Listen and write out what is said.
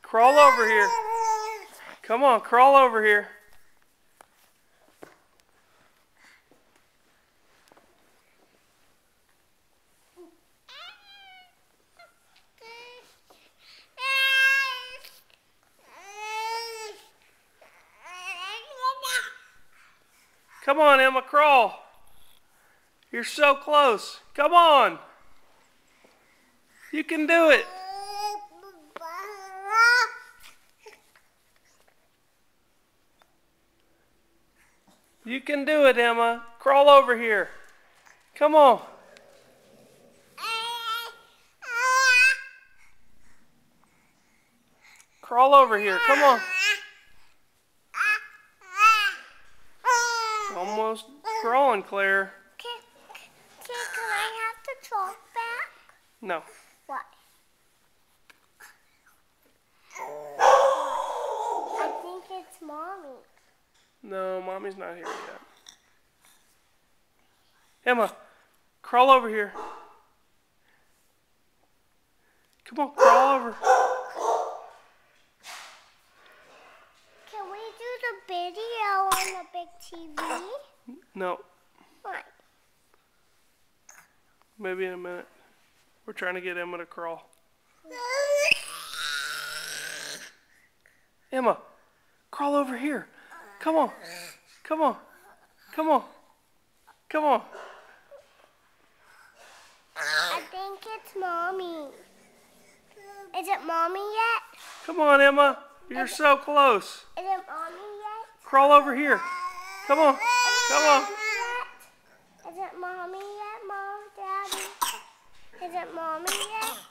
Crawl over here. Come on, crawl over here. Come on, Emma, crawl. You're so close. Come on. You can do it. You can do it, Emma. Crawl over here. Come on. Crawl over here. Come on. Almost crawling, Claire. Can I have the chalk back? No. Why? I think it's Mommy. No, Mommy's not here yet. Emma, crawl over here. Come on, crawl over. Can we do the video on the big TV? No, Why? maybe in a minute. We're trying to get Emma to crawl. Emma, crawl over here. Come on. Come on. Come on. Come on. I think it's Mommy. Is it Mommy yet? Come on, Emma. You're so close. Is it Mommy yet? Crawl over here. Come on. Come on. Is it Mommy yet, Mom, Daddy? Is it Mommy yet?